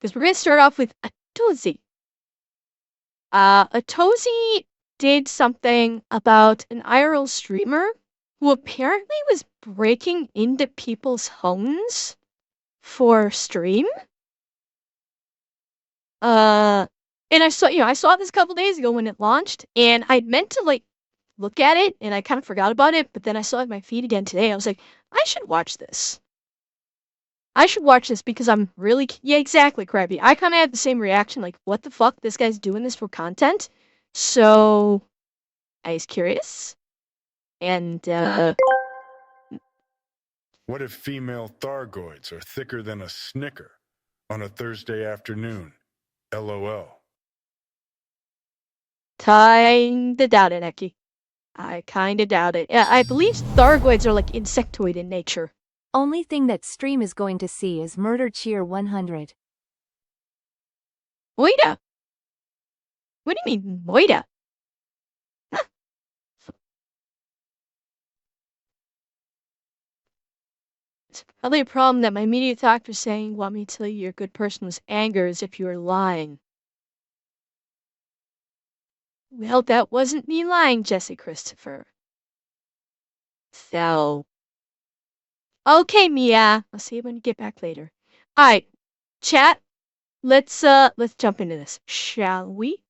Because we're going to start off with Atozi. Atozi did something about an IRL streamer who apparently was breaking into people's homes for stream. And I saw this a couple days ago when it launched, and I'd meant to look at it, and I kind of forgot about it, but then I saw it in my feed again today. I was like, I should watch this. Because I'm really... Yeah, exactly, Krabby. I kind of had the same reaction, like, what the fuck? This guy's doing this for content? So, I was curious. And, What if female Thargoids are thicker than a Snicker on a Thursday afternoon? LOL. Kinda doubt it, Eki. I kinda doubt it. Yeah, I believe Thargoids are, like, insectoid in nature. Only thing that stream is going to see is Murder Cheer 100. Moida? What do you mean, Moida? Huh. It's probably a problem that my media doctor saying, want me to tell you you're a good person was anger as if you were lying. Well, that wasn't me lying, Jesse Christopher. So... Okay, Mia. I'll see you when you get back later. Alright, chat. Let's jump into this, shall we?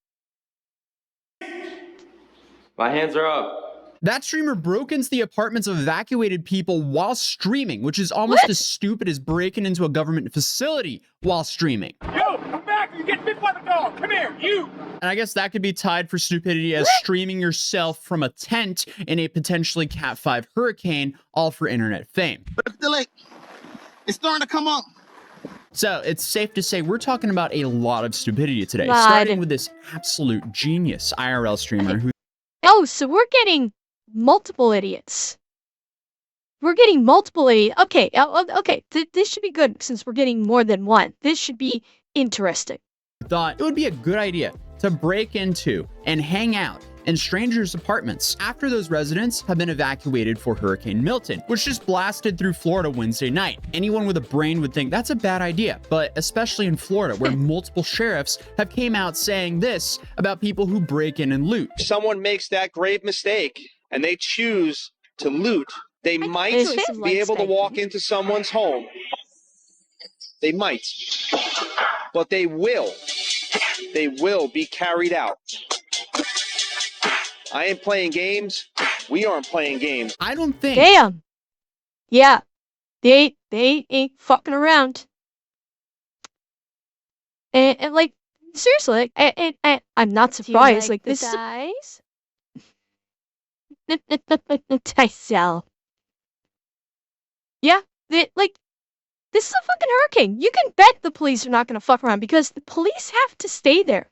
My hands are up. That streamer broke into the apartments of evacuated people while streaming, which is almost as stupid as breaking into a government facility while streaming. Yo, come back! You get bit by the dog! Come here, you! And I guess that could be tied for stupidity as streaming yourself from a tent in a potentially Cat 5 hurricane, all for internet fame. Look at the lake. It's starting to come up. So it's safe to say we're talking about a lot of stupidity today, starting with this absolute genius IRL streamer who... Oh, so we're getting multiple idiots. Okay, okay. This should be good since we're getting more than one. This should be interesting. Thought it would be a good idea to break into and hang out in strangers' apartments after those residents have been evacuated for Hurricane Milton, which just blasted through Florida Wednesday night. Anyone with a brain would think that's a bad idea, but especially in Florida, where multiple sheriffs have came out saying this about people who break in and loot. If someone makes that grave mistake and they choose to loot, they might be able to walk into someone's home. They might, but they will be carried out. I ain't playing games. We aren't playing games. I don't think. Damn. Yeah. They ain't fucking around. And like, seriously, I'm not surprised. Like, this dice? Sal. Yeah, this is a fucking hurricane. You can bet the police are not gonna fuck around because the police have to stay there.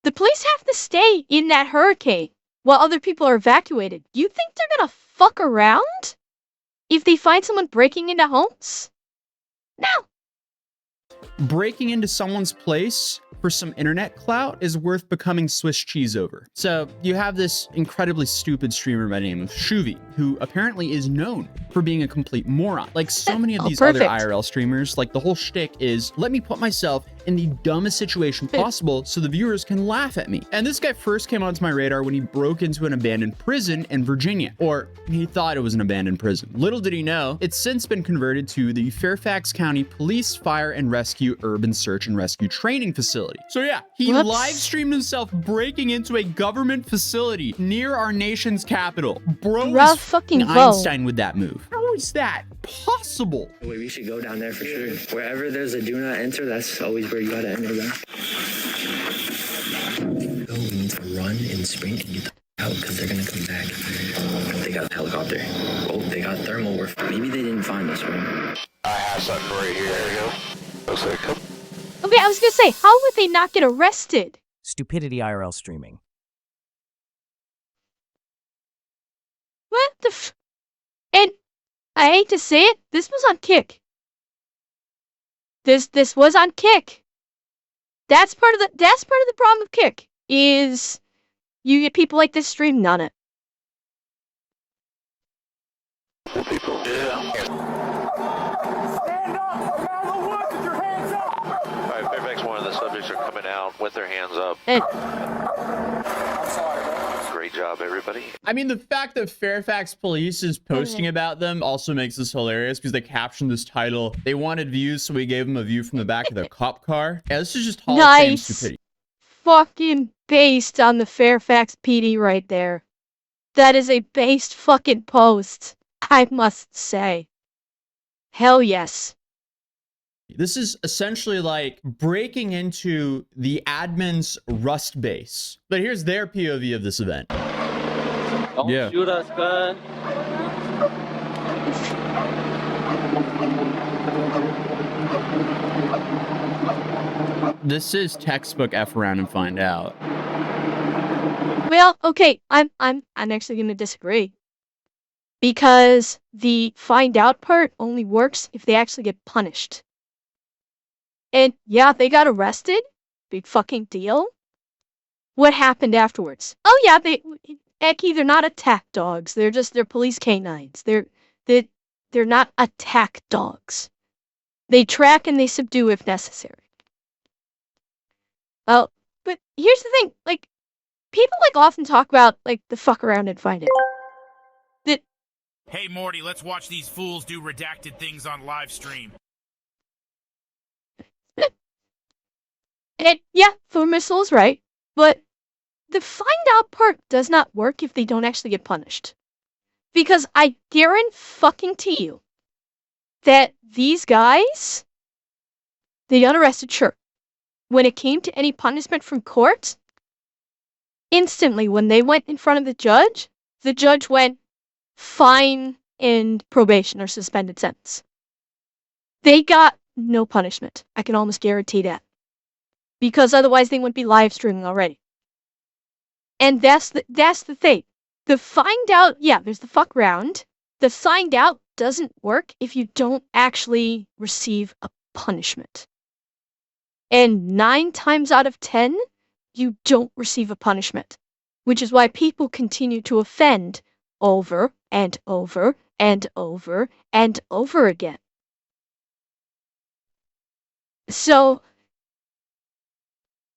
The police have to stay in that hurricane while other people are evacuated. You think they're gonna fuck around if they find someone breaking into homes? No. Breaking into someone's place for some internet clout is worth becoming Swiss cheese over. So you have this incredibly stupid streamer by the name of Shuvi, who apparently is known for being a complete moron. Like so many of these other IRL streamers, like the whole shtick is, let me put myself in the dumbest situation possible so the viewers can laugh at me. And this guy first came onto my radar when he broke into an abandoned prison in Virginia, or he thought it was an abandoned prison. Little did he know, it's since been converted to the Fairfax County Police, Fire, and Rescue Urban Search and Rescue Training Facility. So yeah, he live streamed himself breaking into a government facility near our nation's capital. Bro was fucking Einstein with that move. How is that possible? We should go down there for sure. Wherever there's a do not enter, that's always where you gotta enter them. So we need to run and sprint and get the out because they're gonna come back. They got a helicopter. Oh, they got thermal. Maybe they didn't find us, right? I have something right here. There you go. Looks like a... Okay, I was gonna say, how would they not get arrested? Stupidity IRL streaming. What the f... And I hate to say it, this was on Kick. This was on Kick. That's part of the problem of Kick, is you get people like this streaming on it. Stand up! Come out of the woods with your hands up! with their hands up. Great job, everybody. I mean, the fact that Fairfax Police is posting about them also makes this hilarious because they captioned this title. They wanted views, so we gave them a view from the back of their cop car. Yeah, this is just Hall of Fame stupidity. Fucking based on the Fairfax PD right there. That is a based fucking post, I must say. Hell yes. This is essentially like breaking into the admin's Rust base. But here's their POV of this event. Don't shoot us, gun. This is textbook F around and find out. Well, okay, I'm actually gonna disagree. Because the find out part only works if they actually get punished. And yeah, they got arrested. Big fucking deal. What happened afterwards? Oh yeah, they're not attack dogs. They're police canines. They're not attack dogs. They track and they subdue if necessary. Well, but here's the thing, like, people often talk about the fuck around and find it. Hey Morty, let's watch these fools do redacted things on live stream. And yeah, for missiles, right? But the find out part does not work if they don't actually get punished. Because I guarantee you that these guys, they got arrested, sure. When it came to any punishment from court, instantly when they went in front of the judge went, fine and probation or suspended sentence. They got no punishment. I can almost guarantee that. Because otherwise they wouldn't be live streaming already. And that's the thing. The find out, yeah, there's the fuck round. The find out doesn't work if you don't actually receive a punishment. And 9 times out of 10, you don't receive a punishment. Which is why people continue to offend over and over and over and over again. So,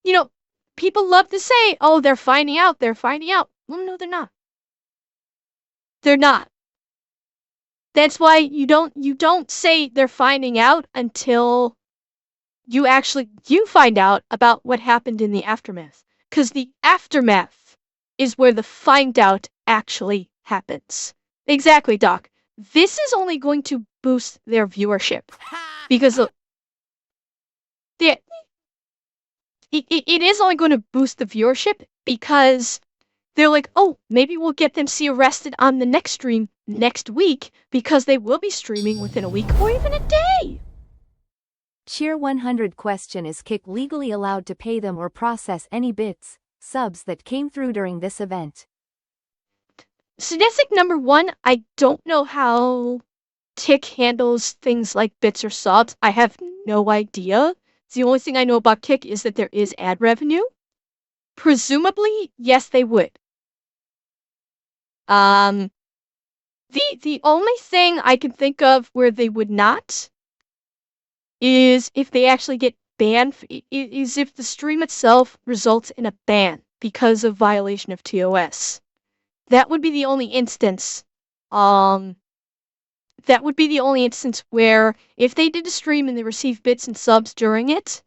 you know, people love to say, oh, they're finding out. Well, no, they're not. They're not. That's why you don't say they're finding out until you find out about what happened in the aftermath. Because the aftermath is where the find out actually happens. Exactly, Doc. This is only going to boost their viewership. Because it is only going to boost the viewership because they're like, oh, maybe we'll get them arrested on the next stream next week because they will be streaming within a week or even a day. Cheer 100 question: is Kick legally allowed to pay them or process any bits, subs that came through during this event? Statistic number 1, I don't know how Tick handles things like bits or subs. I have no idea. The only thing I know about Kick is that there is ad revenue. Presumably, yes, they would. The only thing I can think of where they would not is if they actually get banned, is if the stream itself results in a ban because of violation of TOS. That would be the only instance. That would be the only instance where if they did a stream and they received bits and subs during it,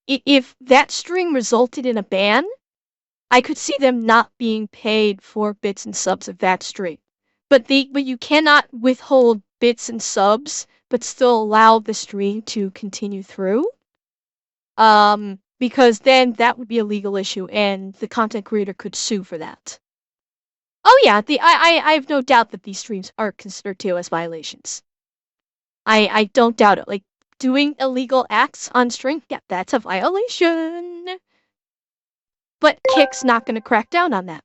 if that stream resulted in a ban, I could see them not being paid for bits and subs of that stream. But you cannot withhold bits and subs, but still allow the stream to continue through. Because then that would be a legal issue, and the content creator could sue for that. Oh yeah, I have no doubt that these streams are considered TOS violations. I don't doubt it. Like, doing illegal acts on stream, yeah, that's a violation. But Kick's not going to crack down on that.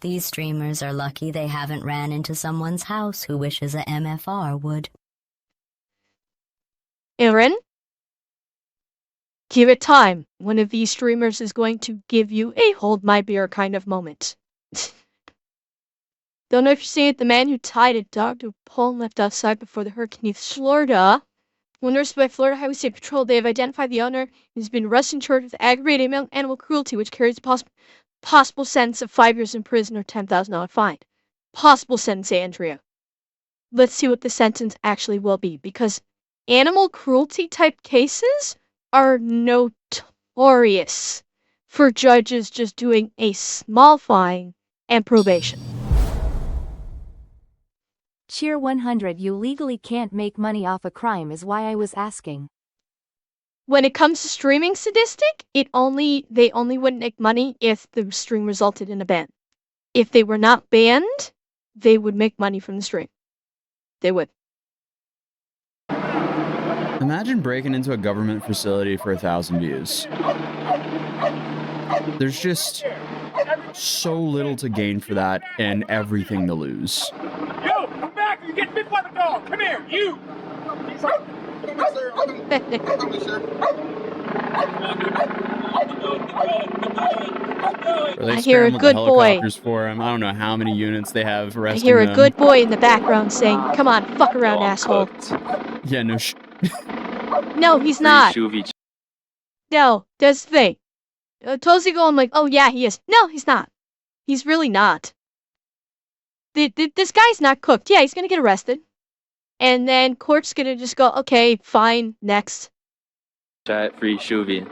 These streamers are lucky they haven't ran into someone's house who wishes a MFR would. Aaron? Give it time. One of these streamers is going to give you a hold my beer kind of moment. Don't know if you've seen it, the man who tied a dog to a pole and left outside before the hurricane hit Florida When nursed by Florida Highway State Patrol, they have identified the owner and has been arrested and charged with aggravated animal cruelty, which carries a possible sentence of 5 years in prison or $10,000 fine. Possible sentence, Andrea. Let's see what the sentence actually will be, because animal cruelty type cases are notorious for judges just doing a small fine and probation. Cheer 100. You legally can't make money off a crime is why I was asking. When it comes to streaming sadistic, they only wouldn't make money if the stream resulted in a ban. If they were not banned, they would make money from the stream. They would. Imagine breaking into a government facility for 1,000 views. There's just so little to gain for that and everything to lose. Yo, come back! You get bit by the dog! Come here, you! I hear a good boy. For him. I don't know how many units they have arresting I hear a them. good boy in the background saying, "Come on, fuck around, asshole." Yeah, no No, he's not. No, that's the thing. Totally going like, oh yeah, he is. No, he's not. He's really not. This guy's not cooked. Yeah, he's gonna get arrested. And then court's gonna just go, okay, fine, next. Chat free Shuvi.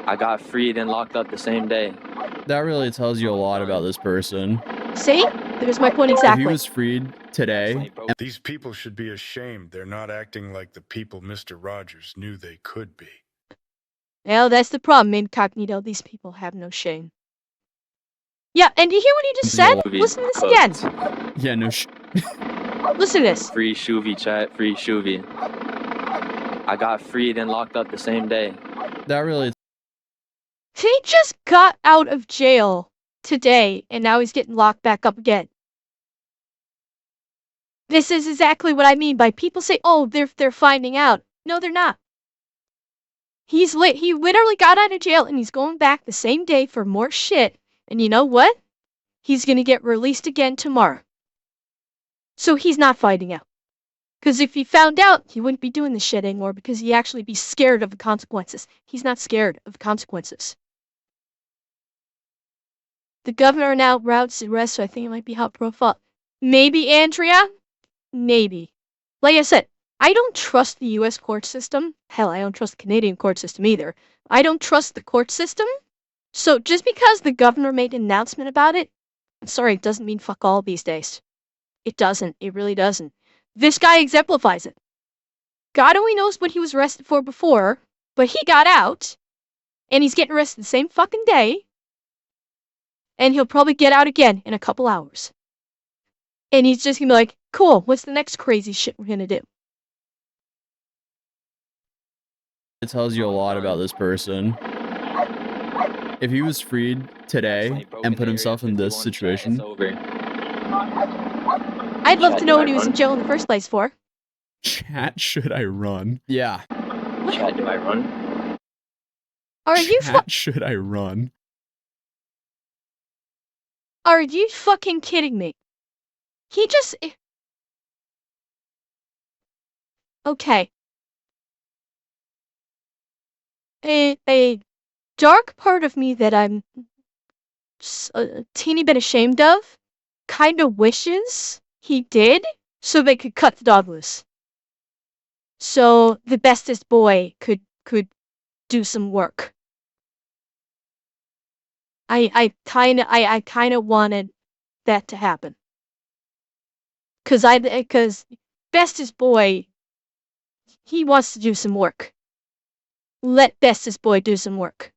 I got freed and locked up the same day. That really tells you a lot about this person. See? There's my point exactly. If he was freed today... These people should be ashamed they're not acting like the people Mr. Rogers knew they could be. Well, that's the problem, Incognito. These people have no shame. Yeah, and do you hear what he just said? Listen to this again. Yeah, no Listen to this. Free Shuvi, chat. Free Shuvi. I got freed and locked up the same day. That really... He just got out of jail today, and now he's getting locked back up again. This is exactly what I mean by people say, oh, they're finding out. No, they're not. He literally got out of jail, and he's going back the same day for more shit. And you know what? He's gonna get released again tomorrow. So he's not finding out. Because if he found out, he wouldn't be doing this shit anymore because he'd actually be scared of the consequences. He's not scared of the consequences. The governor now routes the arrest, so I think it might be hot profile. Maybe, Andrea? Maybe. Like I said, I don't trust the US court system. Hell, I don't trust the Canadian court system either. I don't trust the court system. So just because the governor made an announcement about it, I'm sorry, it doesn't mean fuck all these days. It doesn't. It really doesn't. This guy exemplifies it. God only knows what he was arrested for before, but he got out, and he's getting arrested the same fucking day, and he'll probably get out again in a couple hours. And he's just gonna be like, cool, what's the next crazy shit we're gonna do? It tells you a lot about this person. If he was freed today and put himself in this situation... I'd love to know what he was in jail in the first place for. Chat, should I run? Yeah. Chat, do I run? Are you should I run? Are you fucking kidding me? He just... Okay. A dark part of me that I'm a teeny bit ashamed of kind of wishes he did so they could cut the dog loose. So the bestest boy could do some work. I kind of wanted that to happen. Cause bestest boy, he wants to do some work. Let bestest boy do some work.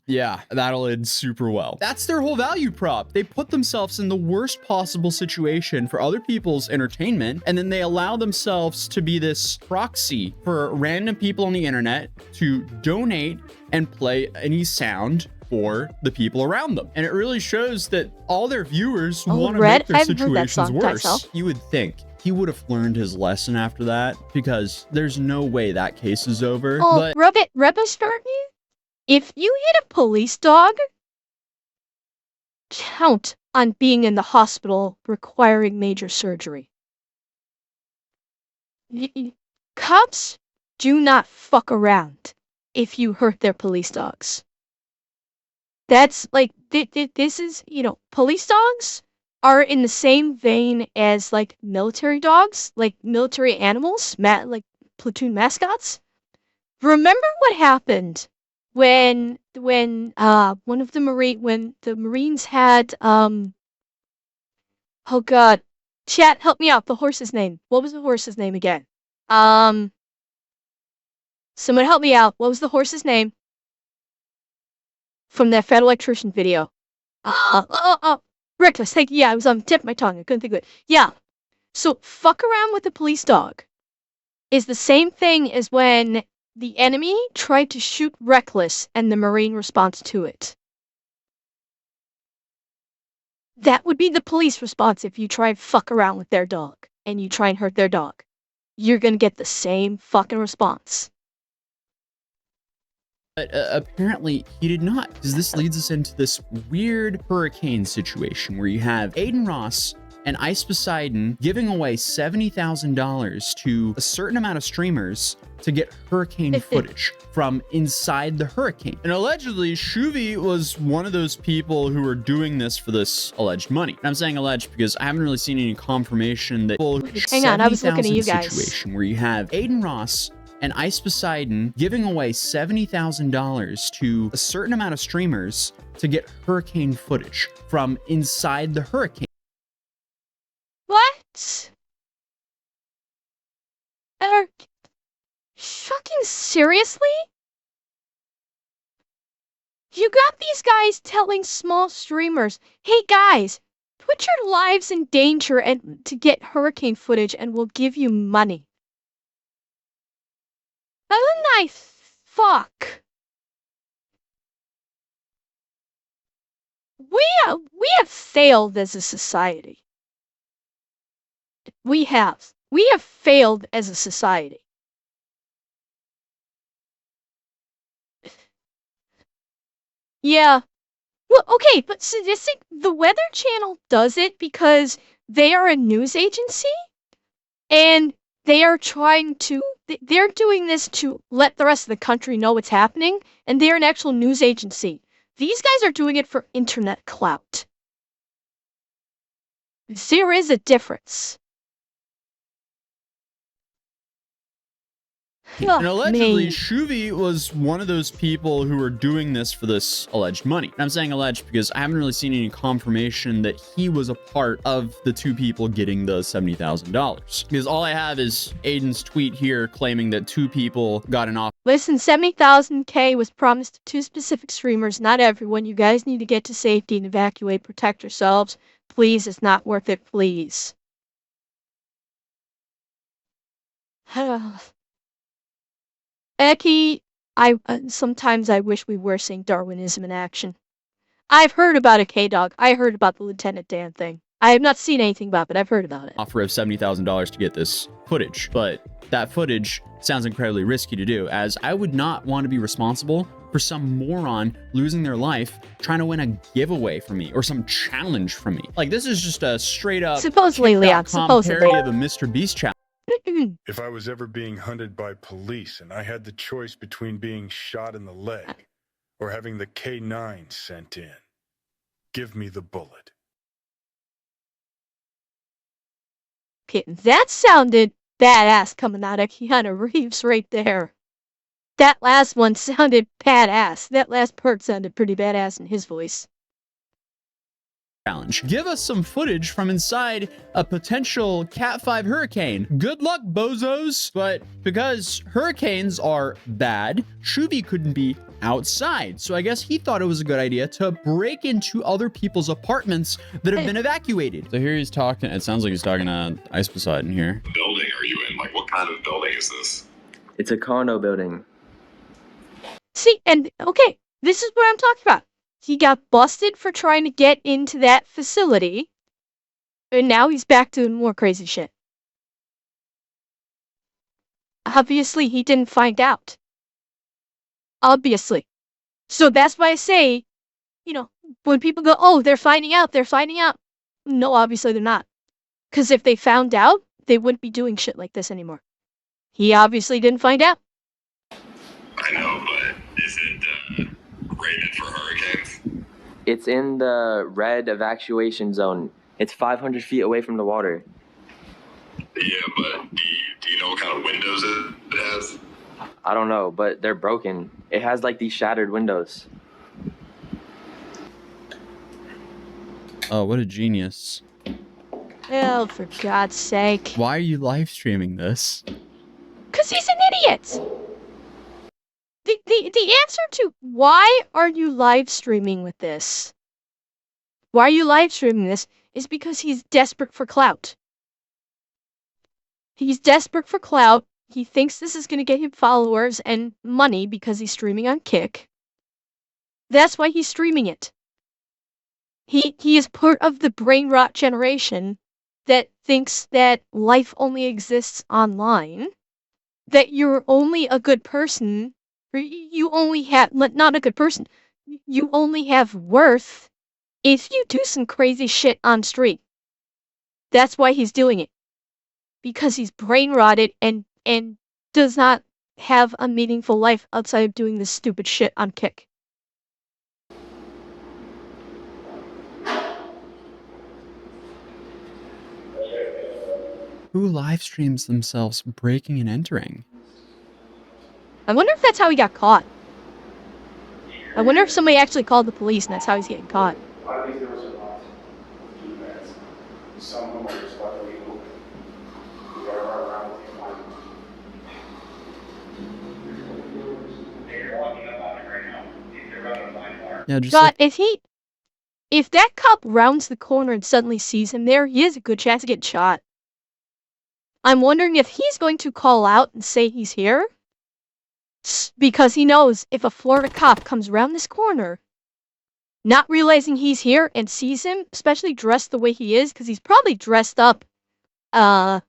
Yeah, that'll end super well. That's their whole value prop. They put themselves in the worst possible situation for other people's entertainment, and then they allow themselves to be this proxy for random people on the internet to donate and play any sound for the people around them. And it really shows that all their viewers want to make their situations worse. You would think he would have learned his lesson after that, because there's no way that case is over. Oh, but start me? If you hit a police dog, count on being in the hospital requiring major surgery. Cops do not fuck around if you hurt their police dogs. That's like, this is, police dogs are in the same vein as like military dogs, like military animals, like platoon mascots. Remember what happened when when the Marines had oh god, chat, help me out. The horse's name. What was the horse's name again? Someone help me out. What was the horse's name from that Fat Electrician video? Reckless. Thank you. Yeah, I was on the tip of my tongue. I couldn't think of it. Yeah. So fuck around with the police dog is the same thing as when the enemy tried to shoot Reckless and the Marine responds to it. That would be the police response if you try and fuck around with their dog and you try and hurt their dog. You're gonna get the same fucking response. But apparently he did not, because this leads us into this weird hurricane situation where you have Aiden Ross and Ice Poseidon giving away $70,000 to a certain amount of streamers to get hurricane footage from inside the hurricane. And allegedly, Shuvi was one of those people who were doing this for this alleged money. And I'm saying alleged because I haven't really seen any confirmation that hang on, I was looking at you guys. Situation where you have Aiden Ross and Ice Poseidon giving away $70,000 to a certain amount of streamers to get hurricane footage from inside the hurricane. What? Fucking seriously? You got these guys telling small streamers, hey guys, put your lives in danger and to get hurricane footage and we'll give you money. Fuck. We have failed as a society. We have failed as a society. Yeah. Well, okay, but sadistic, the Weather Channel does it because they are a news agency and they are they're doing this to let the rest of the country know what's happening, and they're an actual news agency. These guys are doing it for internet clout. There is a difference. And allegedly, Shuvi was one of those people who were doing this for this alleged money. And I'm saying alleged because I haven't really seen any confirmation that he was a part of the two people getting the $70,000. Because all I have is Aiden's tweet here claiming that two people got an offer. Listen, 70,000K was promised to two specific streamers, not everyone. You guys need to get to safety and evacuate, protect yourselves. Please, it's not worth it, please. Eki, sometimes I wish we were seeing Darwinism in action. I've heard about a K-Dog. I heard about the Lieutenant Dan thing. I have not seen anything about it, but I've heard about it. Offer of $70,000 to get this footage, but that footage sounds incredibly risky to do, as I would not want to be responsible for some moron losing their life trying to win a giveaway from me or some challenge from me. Like, this is just a straight up supposedly, Leon, supposedly parody of a Mr. Beast challenge. If I was ever being hunted by police and I had the choice between being shot in the leg or having the K9 sent in, give me the bullet. Okay, that sounded badass coming out of Keanu Reeves right there. That last one sounded badass. That last part sounded pretty badass in his voice. Challenge. Give us some footage from inside a potential Cat 5 hurricane. Good luck, bozos. But because hurricanes are bad, Shuvi couldn't be outside. So I guess he thought it was a good idea to break into other people's apartments that have been evacuated. So here he's talking. It sounds like he's talking to Ice Poseidon here. What building are you in? Like, what kind of building is this? It's a condo building. See, and okay, this is what I'm talking about. He got busted for trying to get into that facility, and now he's back doing more crazy shit. Obviously, he didn't find out. Obviously. So that's why I say, when people go, oh, they're finding out. No, obviously they're not. Because if they found out, they wouldn't be doing shit like this anymore. He obviously didn't find out. I know, but is it rated for hurricanes? It's in the red evacuation zone. It's 500 feet away from the water. Yeah, but do you know what kind of windows it has? I don't know, but they're broken. It has like these shattered windows. Oh, what a genius. Oh, for God's sake. Why are you live streaming this? Because he's an idiot! The answer to why are you live streaming with this? Why are you live streaming this is because he's desperate for clout. He's desperate for clout. He thinks this is going to get him followers and money because he's streaming on Kick. That's why he's streaming it. He is part of the brain rot generation that thinks that life only exists online, that you're only a good person, or you only have, not a good person, you only have worth if you do some crazy shit on stream. That's why he's doing it. Because he's brain rotted and does not have a meaningful life outside of doing this stupid shit on Kick. Who live streams themselves breaking and entering? I wonder if that's how he got caught. I wonder if somebody actually called the police and that's how he's getting caught. I think there was a lot of defense. Some of them are just luckily illegal. We got our around with the climate. They're walking up on it right now. They're running a line bar. Yeah, just God, if that cop rounds the corner and suddenly sees him there, he has a good chance of getting shot. I'm wondering if he's going to call out and say he's here. Because he knows if a Florida cop comes around this corner, not realizing he's here and sees him, especially dressed the way he is, because he's probably dressed up, the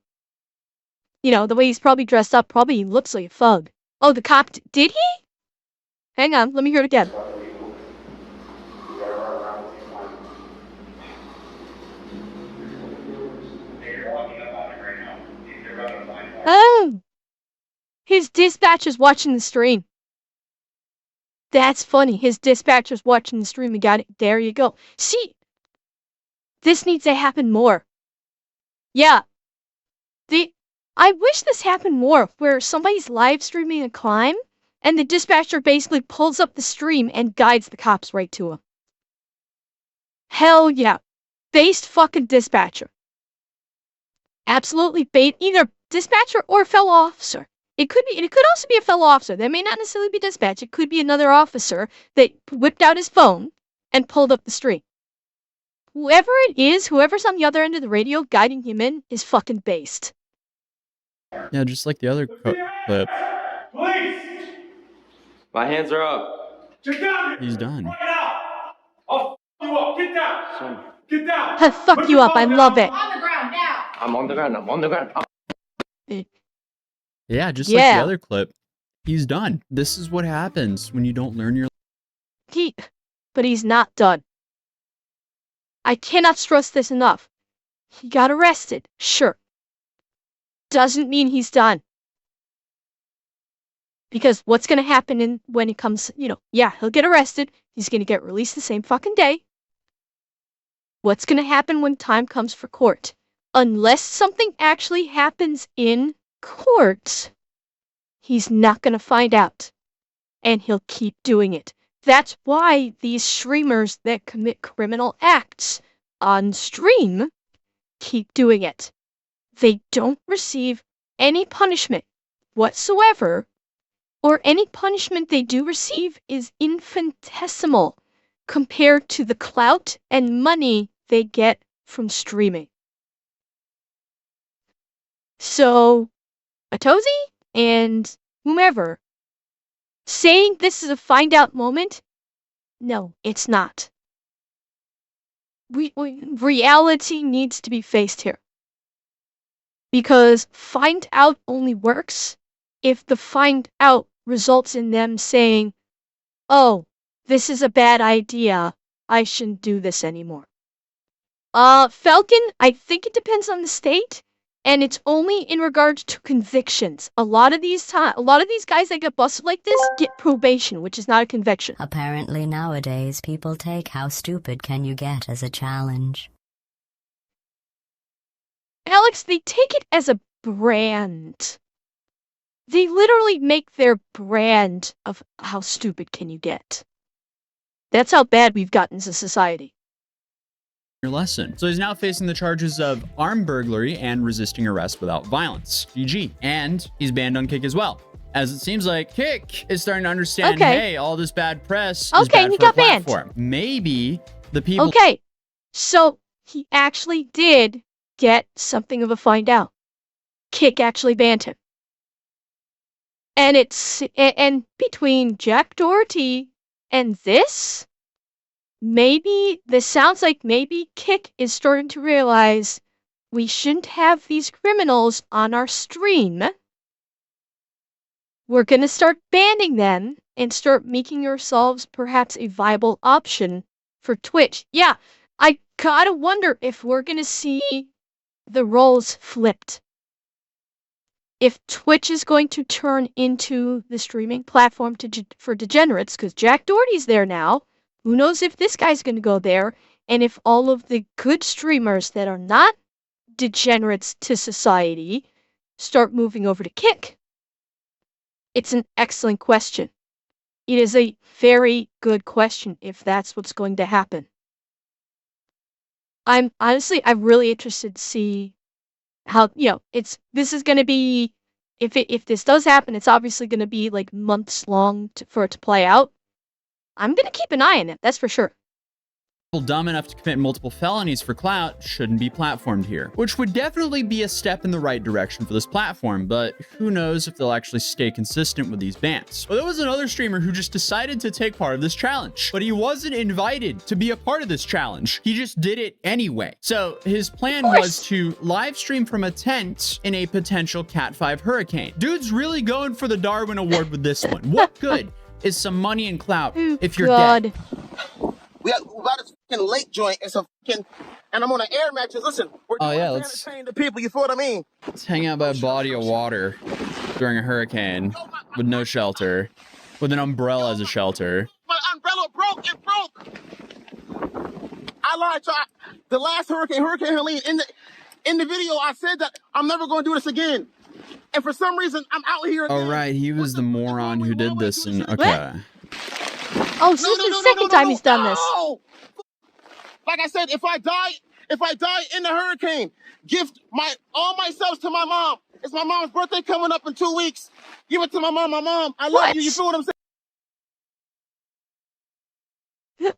way he's probably dressed up probably looks like a thug. Oh, the cop, did he? Hang on, let me hear it again. Oh! His dispatcher's watching the stream. That's funny. His dispatcher's watching the stream. We got it. There you go. See? This needs to happen more. Yeah. I wish this happened more, where somebody's live streaming a crime, and the dispatcher basically pulls up the stream and guides the cops right to him. Hell yeah. Based fucking dispatcher. Absolutely bait either dispatcher or fellow officer. It could also be a fellow officer. That may not necessarily be dispatch. It could be another officer that whipped out his phone and pulled up the street. Whoever it is, whoever's on the other end of the radio guiding him in is fucking based. Yeah, just like the other clip. Police! My hands are up. Get down here! He's done. Right now! I'll f you up. Get down! Son. Get down! I'll fuck you up. I love it. On the ground now! I'm on the ground. I'm on the ground. Yeah, just like the other clip. He's done. This is what happens when you don't learn your... But he's not done. I cannot stress this enough. He got arrested, sure. Doesn't mean he's done. Because what's going to happen when it comes, yeah, he'll get arrested. He's going to get released the same fucking day. What's going to happen when time comes for court? Unless something actually happens in court, he's not going to find out. And he'll keep doing it. That's why these streamers that commit criminal acts on stream keep doing it. They don't receive any punishment whatsoever, or any punishment they do receive is infinitesimal compared to the clout and money they get from streaming. So, Atozi and whomever saying this is a find out moment, no, it's not. Reality needs to be faced here. Because find out only works if the find out results in them saying, oh, this is a bad idea. I shouldn't do this anymore. Falcon, I think it depends on the state. And it's only in regards to convictions. A lot of these guys that get busted like this get probation, which is not a conviction. Apparently nowadays, people take how stupid can you get as a challenge. Alex, they take it as a brand. They literally make their brand of how stupid can you get. That's how bad we've gotten as a society. Your lesson. So he's now facing the charges of armed burglary and resisting arrest without violence. GG. And he's banned on Kick as well. As it seems like Kick is starting to understand, hey, all this bad press is bad he for got the platform. banned. Maybe the people... Okay, so he actually did get something of a find out. Kick actually banned him. And between Jack Doherty and this, this sounds like maybe Kick is starting to realize we shouldn't have these criminals on our stream. We're going to start banning them and start making ourselves perhaps a viable option for Twitch. Yeah, I gotta wonder if we're going to see the roles flipped. If Twitch is going to turn into the streaming platform for degenerates, because Jack Doherty's there now, who knows if this guy's going to go there, and if all of the good streamers that are not degenerates to society start moving over to Kick. It's an excellent question. It is a very good question if that's what's going to happen. I'm really interested to see how, this is going to be, if this does happen, it's obviously going to be like months long for it to play out. I'm going to keep an eye on it, that's for sure. People dumb enough to commit multiple felonies for clout shouldn't be platformed here, which would definitely be a step in the right direction for this platform, but who knows if they'll actually stay consistent with these bans. Well, there was another streamer who just decided to take part of this challenge, but he wasn't invited to be a part of this challenge. He just did it anyway. So his plan was to live stream from a tent in a potential Cat 5 hurricane. Dude's really going for the Darwin Award with this one. What good is some money and clout if you're dead? We got this fucking lake joint and some fucking, and I'm on an air mattress. Listen, we're doing let's entertain the people. You feel what I mean? Let's hang out by a body of water during a hurricane with no shelter, with an umbrella as a shelter. My umbrella broke. It broke. I lied. So the last Hurricane Helene, in the video, I said that I'm never going to do this again. And for some reason, I'm out here again. Oh, right. He was the moron who did this. And okay. Oh, so this is the second time he's done this. Like I said, if I die in the hurricane, gift all my subs to my mom. It's my mom's birthday coming up in 2 weeks. Give it to my mom. My mom, I love you. You feel what I'm saying?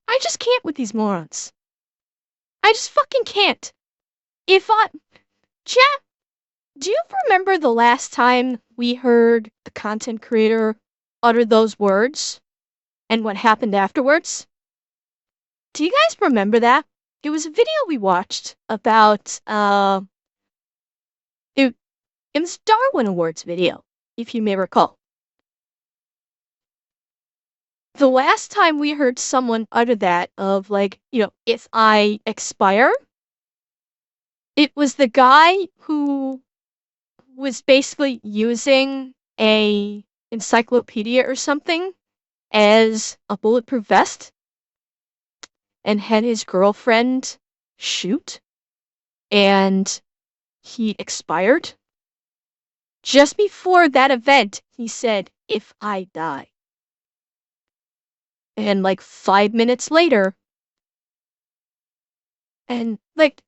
I just can't with these morons. I just fucking can't. Chat, do you remember the last time we heard the content creator utter those words and what happened afterwards? Do you guys remember that? It was a video we watched about, it was Darwin Awards video, if you may recall. The last time we heard someone utter that of like, if I expire, it was the guy who was basically using a encyclopedia or something as a bulletproof vest and had his girlfriend shoot, and he expired. Just before that event, he said, "If I die." And like 5 minutes later, and like,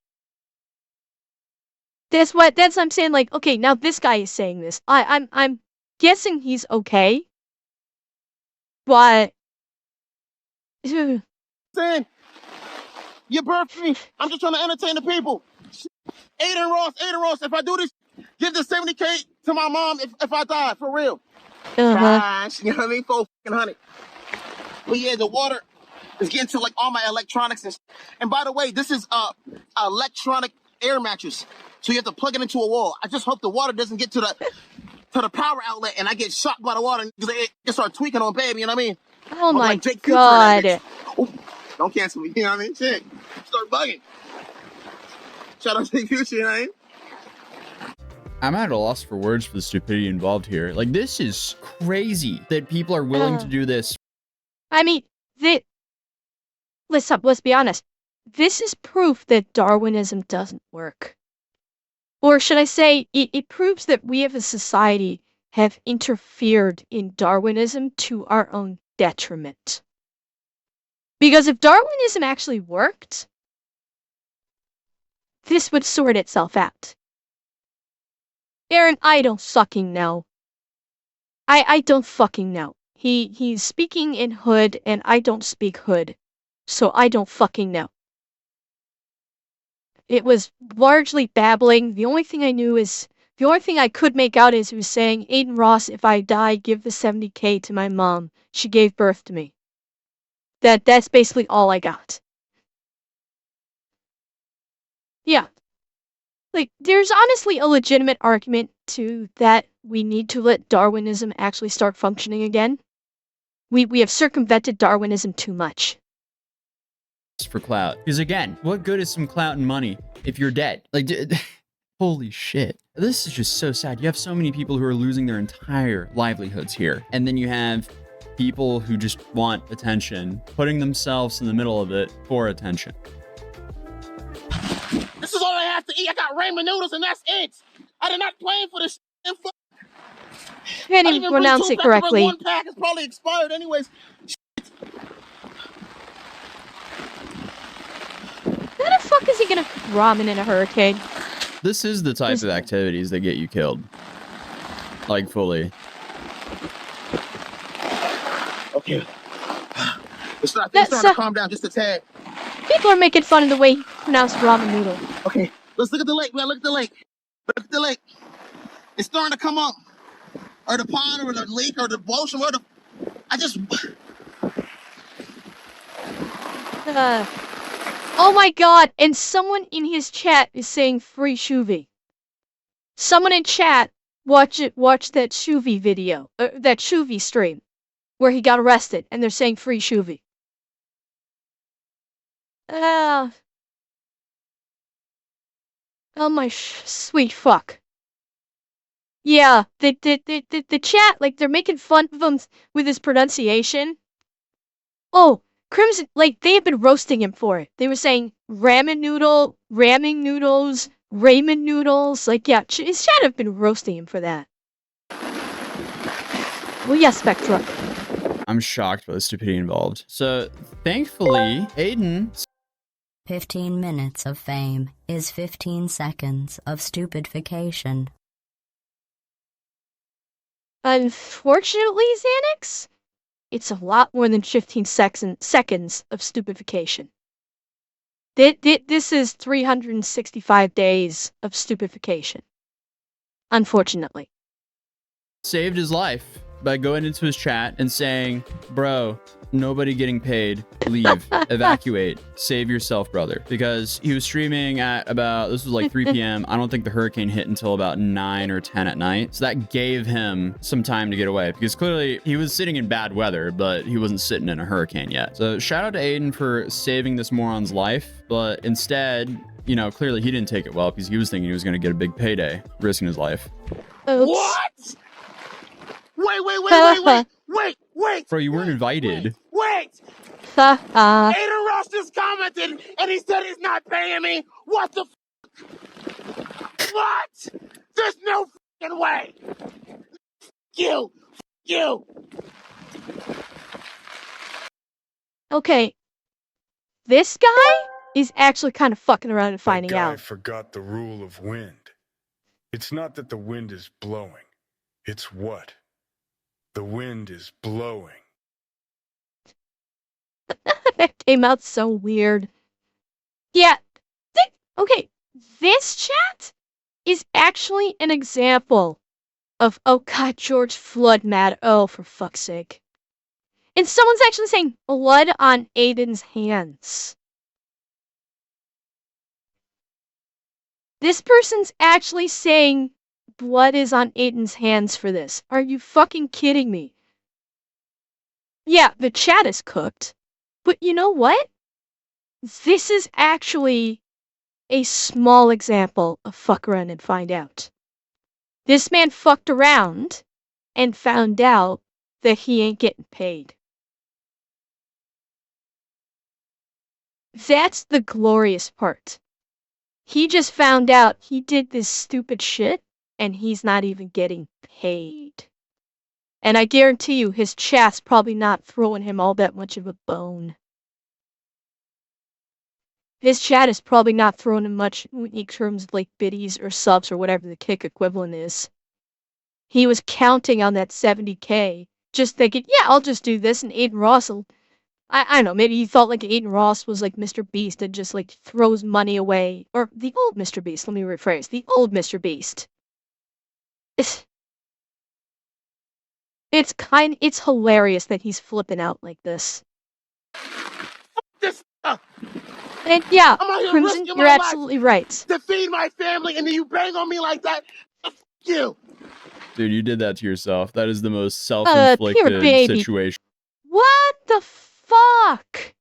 that's what I'm saying. Like, okay, now this guy is saying this. I'm guessing he's okay, but saying you birthed me. I'm just trying to entertain the people. Aiden Ross. If I do this, give the 70K to my mom. If I die, for real. Gosh, you know what I mean? 400. But yeah, the water is getting to like all my electronics. And by the way, this is a electronic air mattress. So you have to plug it into a wall. I just hope the water doesn't get to the power outlet and I get shocked by the water because they start tweaking on baby, you know what I mean? Oh my God. Ooh, don't cancel me, you know what I mean? Shit. Start bugging. Shout out to Gucci, man. I'm at a loss for words for the stupidity involved here. Like, this is crazy that people are willing to do this. I mean, let's be honest. This is proof that Darwinism doesn't work. Or should I say, it proves that we as a society have interfered in Darwinism to our own detriment. Because if Darwinism actually worked, this would sort itself out. Aaron, I don't fucking know. I don't fucking know. He's speaking in Hood, and I don't speak Hood. So I don't fucking know. It was largely babbling. The only thing I could make out is he was saying, Aiden Ross, if I die, give the 70K to my mom. She gave birth to me. That's basically all I got. Yeah. Like, there's honestly a legitimate argument to that we need to let Darwinism actually start functioning again. We have circumvented Darwinism too much. For clout. Because again, what good is some clout and money if you're dead? Like, holy shit. This is just so sad. You have so many people who are losing their entire livelihoods here. And then you have people who just want attention, putting themselves in the middle of it for attention. This is all I have to eat. I got ramen noodles and that's it. I did not plan for this. Can't even pronounce it correctly. One pack is probably expired anyways. How the fuck is he gonna ramen in a hurricane? This is the type of activities that get you killed. Like, fully. Okay. It's starting to calm down just a tad. People are making fun of the way he pronounced ramen noodle. Okay, let's look at the lake, man. Look at the lake. Look at the lake. It's starting to come up. Or the pond, or the lake, or the ocean, or the... Oh my god, and someone in his chat is saying free Shuvi. Someone in chat watch that Shuvi video, that Shuvi stream, where he got arrested, and they're saying free Shuvi. Oh my sweet fuck. Yeah, the chat, like, they're making fun of him with his pronunciation. Oh, Crimson, like, they have been roasting him for it. They were saying ramen noodle, ramming noodles, ramen noodles. Like, yeah, his chat have been roasting him for that. Well, yeah, Spectra. I'm shocked by the stupidity involved. So, thankfully, Aiden... 15 minutes of fame is 15 seconds of stupidification. Unfortunately, Xanax, it's a lot more than 15 seconds of stupefaction. This is 365 days of stupefaction. Unfortunately. Saved his life by going into his chat and saying, bro, nobody getting paid, leave, evacuate, save yourself, brother. Because he was streaming at about, this was like 3 p.m. I don't think the hurricane hit until about 9 or 10 at night. So that gave him some time to get away, because clearly he was sitting in bad weather, but he wasn't sitting in a hurricane yet. So shout out to Aiden for saving this moron's life, but instead, you know, clearly he didn't take it well, because he was thinking he was going to get a big payday, risking his life. Oops. What? Wait! Bro, you weren't invited. Wait! Aiden Ross just commented, and he said he's not paying me. What the What? There's no f***ing way. You. Okay. This guy is actually kind of fucking around and finding out. I forgot the rule of wind. It's not that the wind is blowing. It's what? The wind is blowing. That came out so weird. Yeah. Okay. This chat is actually an example of, oh god, George Floyd mad. Oh, for fuck's sake. And someone's actually saying blood on Aiden's hands. This person's actually saying blood is on Aiden's hands for this. Are you fucking kidding me? Yeah, the chat is cooked. But you know what? This is actually a small example of fuck around and find out. This man fucked around and found out that he ain't getting paid. That's the glorious part. He just found out he did this stupid shit and he's not even getting paid. And I guarantee you his chat's probably not throwing him all that much of a bone. His chat is probably not throwing him much in terms of like biddies or subs or whatever the kick equivalent is. He was counting on that 70K, just thinking, yeah, I'll just do this and Aiden Ross will... I don't know, maybe he thought like Aiden Ross was like Mr. Beast and just like throws money away. Or the old Mr. Beast, let me rephrase. The old Mr. Beast. It's hilarious that he's flipping out like this. This, and yeah, I'm out here Crimson, risking you're my absolutely life right. to feed my family, and then you bang on me like that. You. Dude, you did that to yourself. That is the most self-inflicted situation. What the fuck?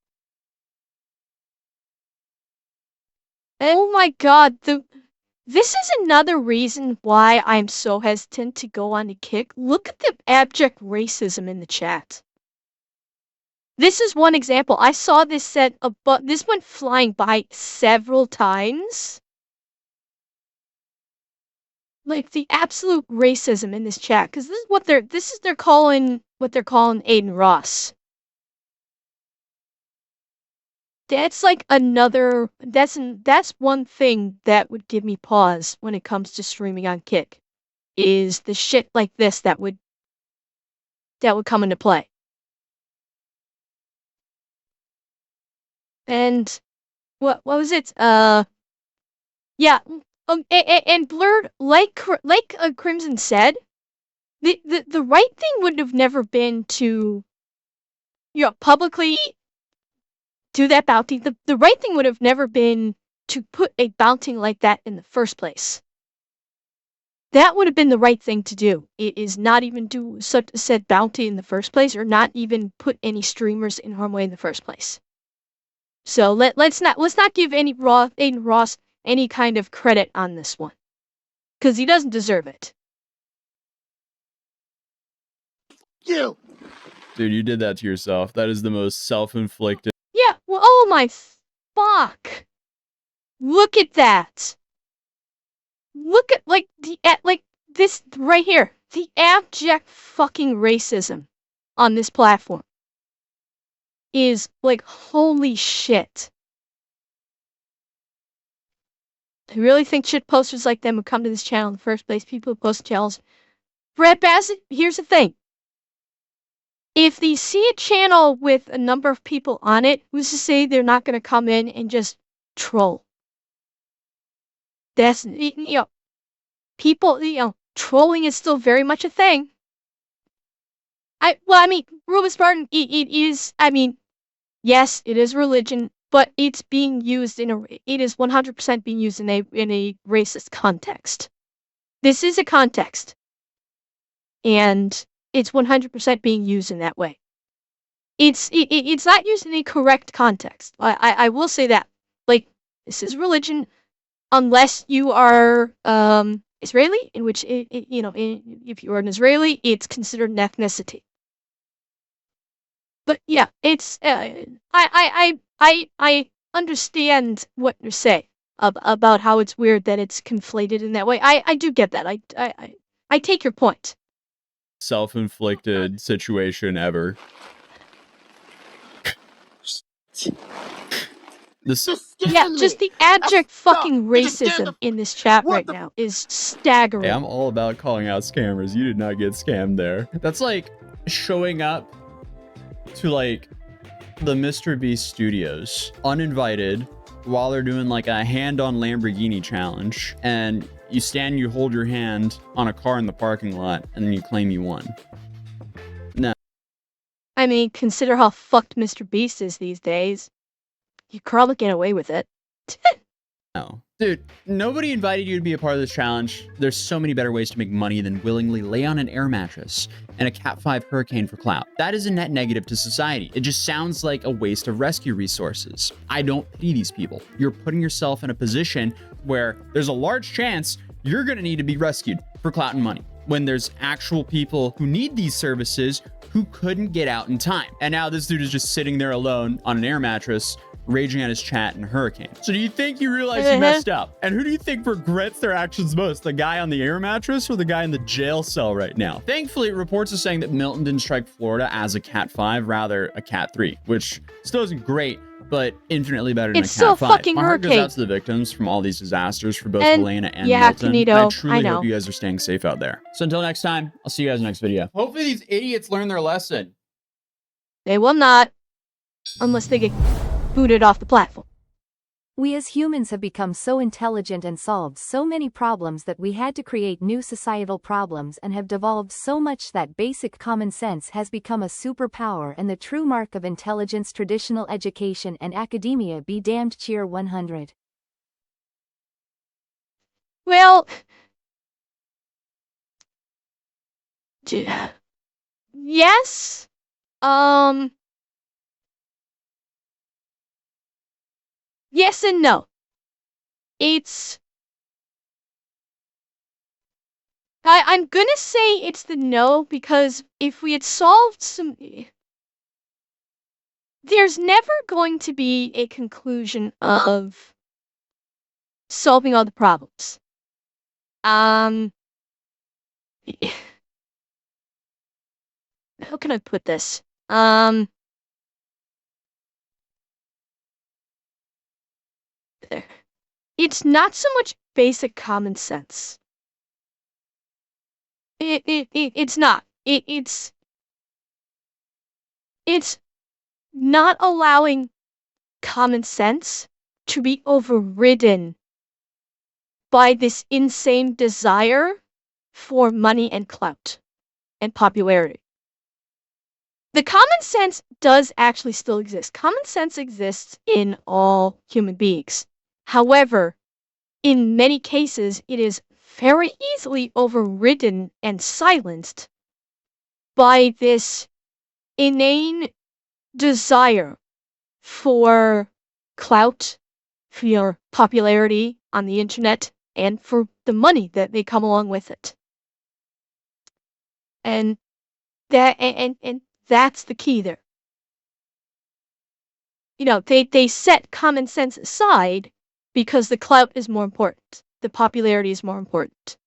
Oh my god, this is another reason why I'm so hesitant to go on the kick. Look at the abject racism in the chat. This is one example. I saw this set but this went flying by several times. Like the absolute racism in this chat, because this is they're calling Aiden Ross. That's like another that's one thing that would give me pause when it comes to streaming on Kick, is the shit like this that would come into play. And what was it? Yeah. And Blurred, like Crimson said, the right thing would have never been to, publicly do that bounty. The right thing would have never been to put a bounty like that in the first place. That would have been the right thing to do. It is not even do such a said bounty in the first place, or not even put any streamers in harm's way in the first place. So let's not give Aiden Ross any kind of credit on this one, because he doesn't deserve it. You. Dude, you did that to yourself. That is the most self-inflicted. Yeah, well, oh my fuck. Look at that. Look at, like, this right here. The abject fucking racism on this platform is, like, holy shit. I really think shit posters like them would come to this channel in the first place. People who post channels. Brett Bassett, here's the thing. If they see a channel with a number of people on it, who's to say they're not going to come in and just troll? That's, people, trolling is still very much a thing. Rubus Spartan, it is, yes, it is religion, but it's being used it is 100% being used in a racist context. This is a context. And it's 100% being used in that way. It's not used in a correct context. I will say that. Like, this is religion, unless you are Israeli, in which if you are an Israeli, it's considered an ethnicity. But yeah, it's I understand what you say about how it's weird that it's conflated in that way. I do get that. I take your point. Self-inflicted situation ever. Just the abject fucking racism in this chat right now is staggering. Hey, I'm all about calling out scammers. You did not get scammed there. That's like showing up to like the Mr. Beast Studios uninvited while they're doing like a hand-on Lamborghini challenge, and you stand, you hold your hand on a car in the parking lot, and then you claim you won. No. I mean, consider how fucked Mr. Beast is these days. You probably get away with it. No. Dude, nobody invited you to be a part of this challenge. There's so many better ways to make money than willingly lay on an air mattress and a Cat 5 hurricane for clout. That is a net negative to society. It just sounds like a waste of rescue resources. I don't pity these people. You're putting yourself in a position where there's a large chance you're gonna need to be rescued for clout and money, when there's actual people who need these services who couldn't get out in time. And now this dude is just sitting there alone on an air mattress, raging at his chat in a hurricane. So do you think you realize you messed up? And who do you think regrets their actions most? The guy on the air mattress or the guy in the jail cell right now? Thankfully, reports are saying that Milton didn't strike Florida as a Cat 5, rather a Cat 3, which still isn't great, but infinitely better than a Cat 5. It's still a fucking My heart goes hurricane. out to the victims from all these disasters for both And Helena and yeah, Milton. Canito, And I truly I know. hope you guys are staying safe out there. So until next time, I'll see you guys in the next video. Hopefully these idiots learn their lesson. They will not, unless they get booted off the platform. We as humans have become so intelligent and solved so many problems that we had to create new societal problems and have devolved so much that basic common sense has become a superpower and the true mark of intelligence. Traditional education and academia be damned. Cheer 100. Well, yes. Yes and no. I'm gonna say it's the no, because if we had solved there's never going to be a conclusion of solving all the problems. How can I put this? There. It's not so much basic common sense. It's not. It's not allowing common sense to be overridden by this insane desire for money and clout and popularity. The common sense does actually still exist. Common sense exists in all human beings. However, in many cases, it is very easily overridden and silenced by this inane desire for clout, for popularity on the internet, and for the money that may come along with it. And that's the key there. You know, they set common sense aside because the clout is more important. The popularity is more important.